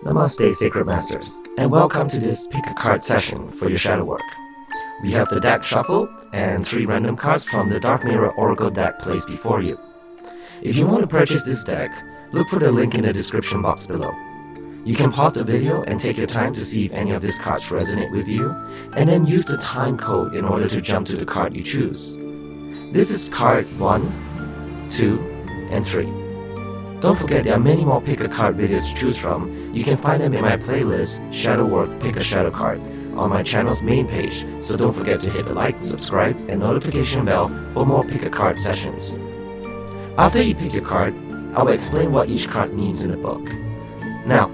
Namaste, Sacred Masters, and welcome to this pick a card session for your shadow work. We have the deck shuffle and 3 random cards from the Dark Mirror Oracle deck placed before you. If you want to purchase this deck, look for the link in the description box below. You can pause the video and take your time to see if any of these cards resonate with you, and then use the time code in order to jump to the card you choose. This is card 1, 2, and 3. Don't forget there are many more pick a card videos to choose from. You can find them in my playlist, Shadow Work Pick a Shadow Card, on my channel's main page, so don't forget to hit the like, subscribe, and notification bell for more pick a card sessions. After you pick your card, I will explain what each card means in the book. Now,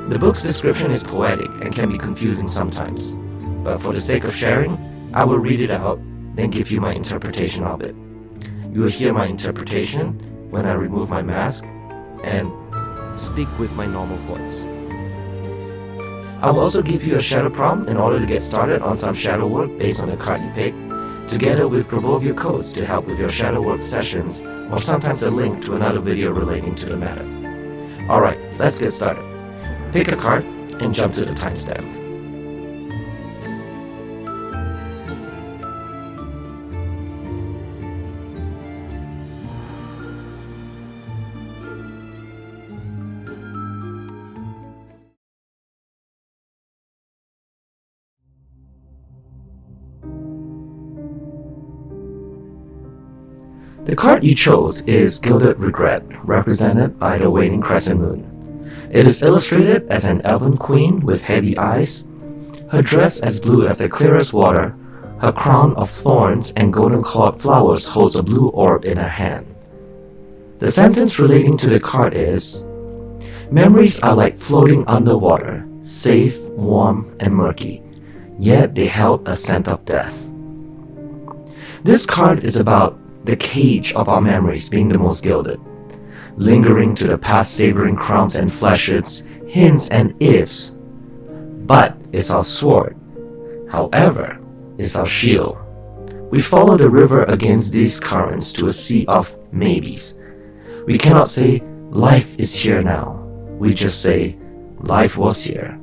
the book's description is poetic and can be confusing sometimes, but for the sake of sharing, I will read it out, then give you my interpretation of it. You will hear my interpretation when I remove my mask and speak with my normal voice. I will also give you a shadow prompt in order to get started on some shadow work based on the card you pick, together with Grabovia codes to help with your shadow work sessions, or sometimes a link to another video relating to the matter. Alright, let's get started. Pick a card and jump to the timestamp. The card you chose is Gilded Regret, represented by the waning crescent moon. It is illustrated as an elven queen with heavy eyes, her dress as blue as the clearest water, her crown of thorns and golden-clawed flowers holds a blue orb in her hand. The sentence relating to the card is, memories are like floating underwater, safe, warm, and murky, yet they held a scent of death. This card is about the cage of our memories being the most gilded, lingering to the past savoring crumbs and fleshes, hints and ifs. But it's our sword. However, it's our shield. We follow the river against these currents to a sea of maybes. We cannot say, life is here now. We just say, life was here.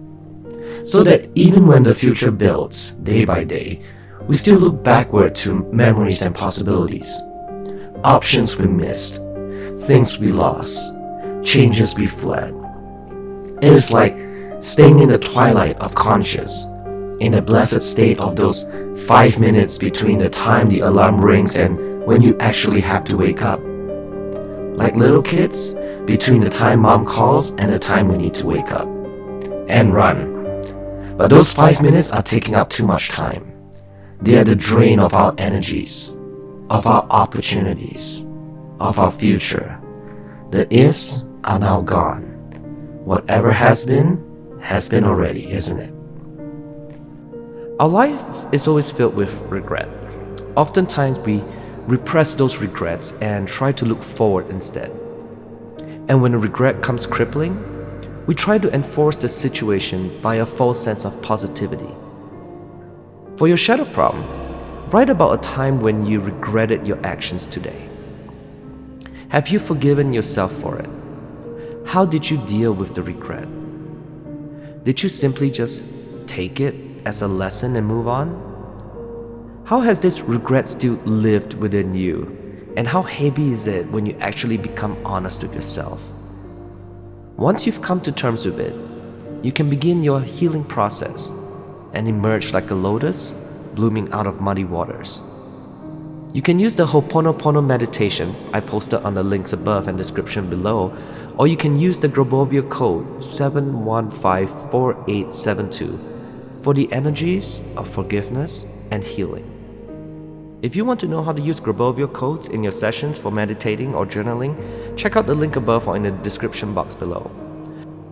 So that even when the future builds, day by day, we still look backward to memories and possibilities. Options we missed, things we lost, changes we fled. It is like staying in the twilight of conscious, in the blessed state of those 5 minutes between the time the alarm rings and when you actually have to wake up. Like little kids, between the time mom calls and the time we need to wake up. And run. But those 5 minutes are taking up too much time. They are the drain of our energies, of our opportunities, of our future. The ifs are now gone. Whatever has been already, isn't it? Our life is always filled with regret. Oftentimes we repress those regrets and try to look forward instead. And when a regret comes crippling, we try to enforce the situation by a false sense of positivity. For your shadow prompt, write about a time when you regretted your actions today. Have you forgiven yourself for it? How did you deal with the regret? Did you simply just take it as a lesson and move on? How has this regret still lived within you? And how heavy is it when you actually become honest with yourself? Once you've come to terms with it, you can begin your healing process and emerge like a lotus blooming out of muddy waters. You can use the Ho'oponopono meditation I posted on the links above and description below, or you can use the Grabovia code 7154872 for the energies of forgiveness and healing. If you want to know how to use Grabovia codes in your sessions for meditating or journaling, check out the link above or in the description box below.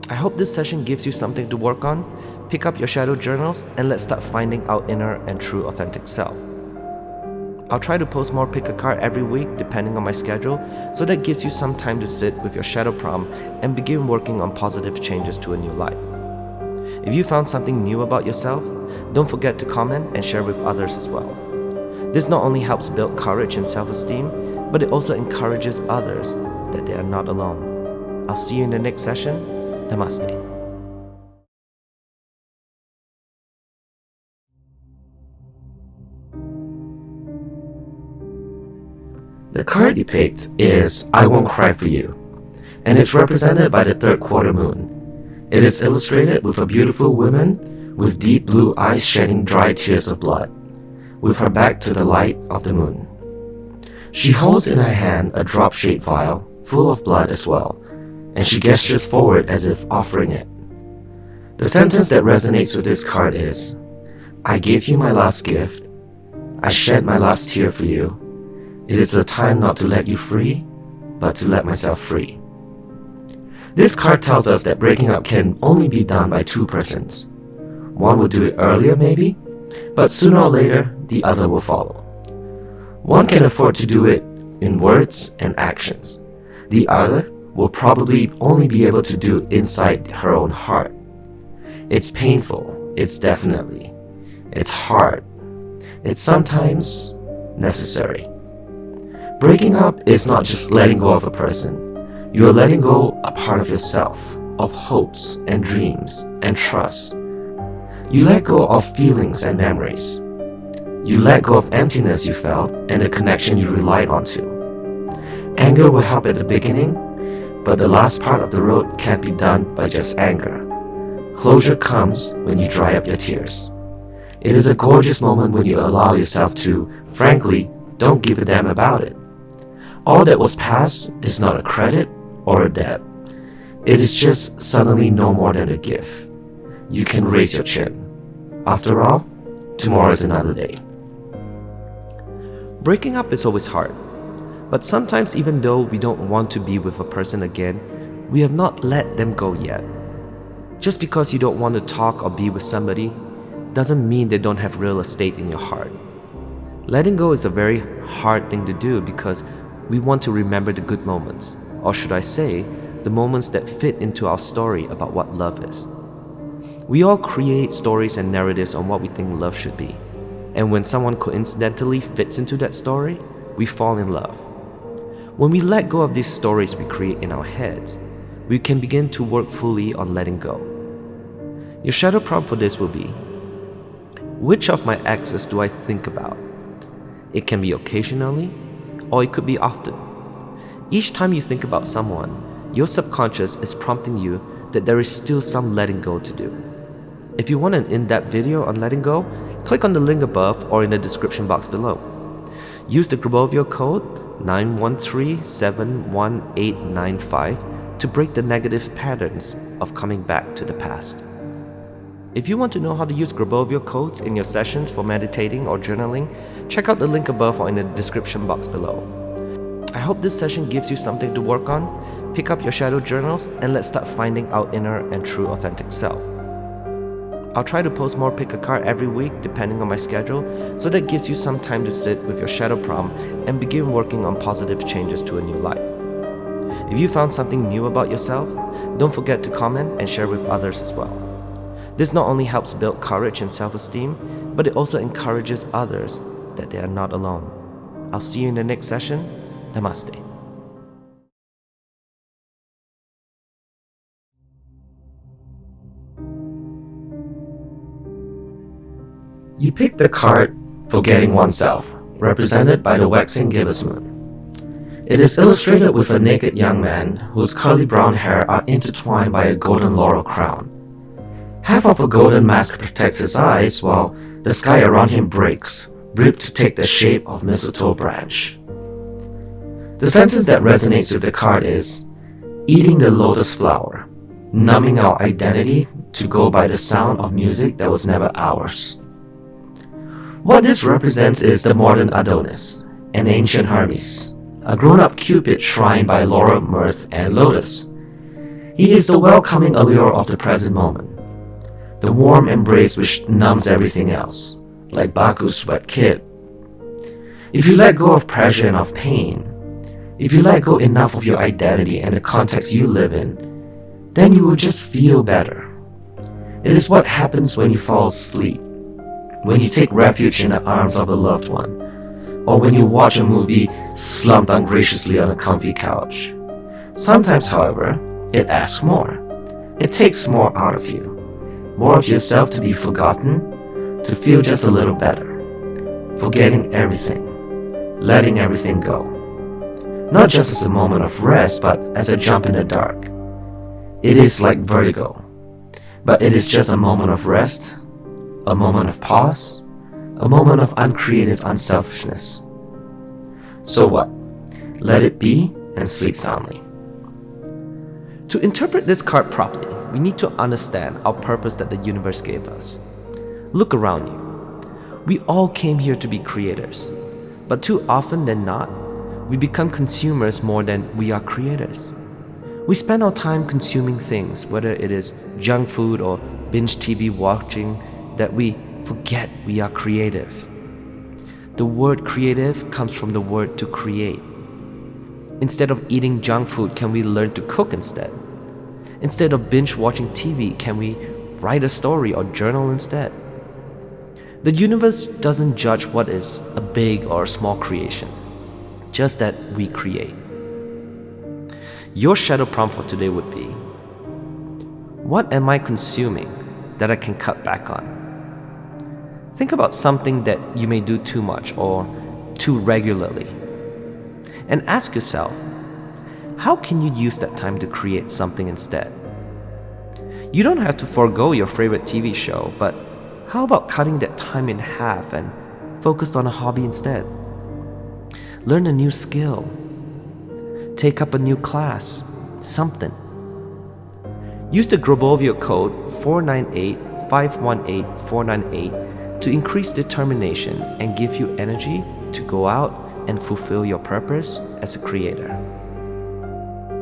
I hope this session gives you something to work on. Pick up your shadow journals and let's start finding our inner and true authentic self. I'll try to post more pick a card every week depending on my schedule, so that gives you some time to sit with your shadow prompt and begin working on positive changes to a new life. If you found something new about yourself, don't forget to comment and share with others as well. This not only helps build courage and self-esteem, but it also encourages others that they are not alone. I'll see you in the next session. Namaste. The card you picked is I Won't Cry For You, and it's represented by the third quarter moon. It is illustrated with a beautiful woman with deep blue eyes shedding dry tears of blood, with her back to the light of the moon. She holds in her hand a drop-shaped vial full of blood as well, and she gestures forward as if offering it. The sentence that resonates with this card is, I gave you my last gift. I shed my last tear for you. It is a time not to let you free, but to let myself free. This card tells us that breaking up can only be done by two persons. One will do it earlier maybe, but sooner or later, the other will follow. One can afford to do it in words and actions. The other will probably only be able to do it inside her own heart. It's painful, it's definitely. It's hard. It's sometimes necessary. Breaking up is not just letting go of a person. You are letting go a part of yourself, of hopes and dreams and trust. You let go of feelings and memories. You let go of emptiness you felt and the connection you relied on to. Anger will help at the beginning, but the last part of the road can't be done by just anger. Closure comes when you dry up your tears. It is a gorgeous moment when you allow yourself to, frankly, don't give a damn about it. All that was past is not a credit or a debt. It is just suddenly no more than a gift. You can raise your chin. After all, tomorrow is another day. Breaking up is always hard, but sometimes even though we don't want to be with a person again, we have not let them go yet. Just because you don't want to talk or be with somebody doesn't mean they don't have real estate in your heart. Letting go is a very hard thing to do because we want to remember the good moments, or should I say, the moments that fit into our story about what love is. We all create stories and narratives on what we think love should be, and when someone coincidentally fits into that story, we fall in love. When we let go of these stories we create in our heads, we can begin to work fully on letting go. Your shadow prompt for this will be, which of my exes do I think about? It can be occasionally, or it could be often. Each time you think about someone, your subconscious is prompting you that there is still some letting go to do. If you want an in-depth video on letting go, click on the link above or in the description box below. Use the Grabovio code 913-71895 to break the negative patterns of coming back to the past. If you want to know how to use Grabovio codes in your sessions for meditating or journaling, check out the link above or in the description box below. I hope this session gives you something to work on. Pick up your shadow journals and let's start finding our inner and true authentic self. I'll try to post more pick a card every week depending on my schedule, so that gives you some time to sit with your shadow prompt and begin working on positive changes to a new life. If you found something new about yourself, don't forget to comment and share with others as well. This not only helps build courage and self-esteem, but it also encourages others that they are not alone. I'll see you in the next session. Namaste. You picked the card Forgetting Oneself, represented by the waxing gibbous moon. It is illustrated with a naked young man whose curly brown hair are intertwined by a golden laurel crown. Half of a golden mask protects his eyes while the sky around him breaks, ripped to take the shape of mistletoe branch. The sentence that resonates with the card is, eating the lotus flower, numbing our identity to go by the sound of music that was never ours. What this represents is the modern Adonis, an ancient Hermes, a grown-up Cupid shrined by laurel, mirth, and lotus. He is the welcoming allure of the present moment, the warm embrace which numbs everything else, like Baku's wet kid. If you let go of pressure and of pain, if you let go enough of your identity and the context you live in, then you will just feel better. It is what happens when you fall asleep, when you take refuge in the arms of a loved one, or when you watch a movie slumped ungraciously on a comfy couch. Sometimes, however, it asks more. It takes more out of you, more of yourself to be forgotten, to feel just a little better, forgetting everything, letting everything go. not just as a moment of rest, but as a jump in the dark. It is like vertigo, but it is just a moment of rest, a moment of pause, a moment of uncreative unselfishness. So what? Let it be and sleep soundly. To interpret this card properly, we need to understand our purpose that the universe gave us. Look around you. We all came here to be creators, but too often than not, we become consumers more than we are creators. We spend our time consuming things, whether it is junk food or binge TV watching, that we forget we are creative. The word creative comes from the word to create. Instead of eating junk food, can we learn to cook instead? Instead of binge watching TV, can we write a story or journal instead? The universe doesn't judge what is a big or small creation, just that we create. Your shadow prompt for today would be, what am I consuming that I can cut back on? Think about something that you may do too much or too regularly. And ask yourself, how can you use that time to create something instead? You don't have to forego your favorite TV show, but how about cutting that time in half and focus on a hobby instead? Learn a new skill. Take up a new class, something. Use the Grabovio code 498518498 to increase determination and give you energy to go out and fulfill your purpose as a creator.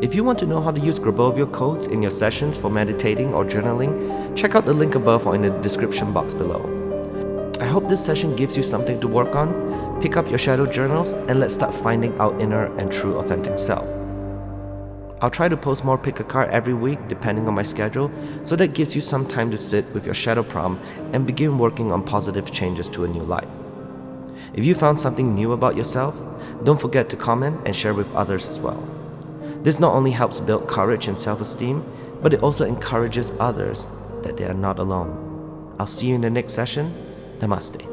If you want to know how to use Grabovio codes in your sessions for meditating or journaling, check out the link above or in the description box below. I hope this session gives you something to work on. Pick up your shadow journals and let's start finding our inner and true authentic self. I'll try to post more pick a card every week depending on my schedule, so that gives you some time to sit with your shadow prompt and begin working on positive changes to a new life. If you found something new about yourself, don't forget to comment and share with others as well. This not only helps build courage and self-esteem, but it also encourages others that they are not alone. I'll see you in the next session. Namaste.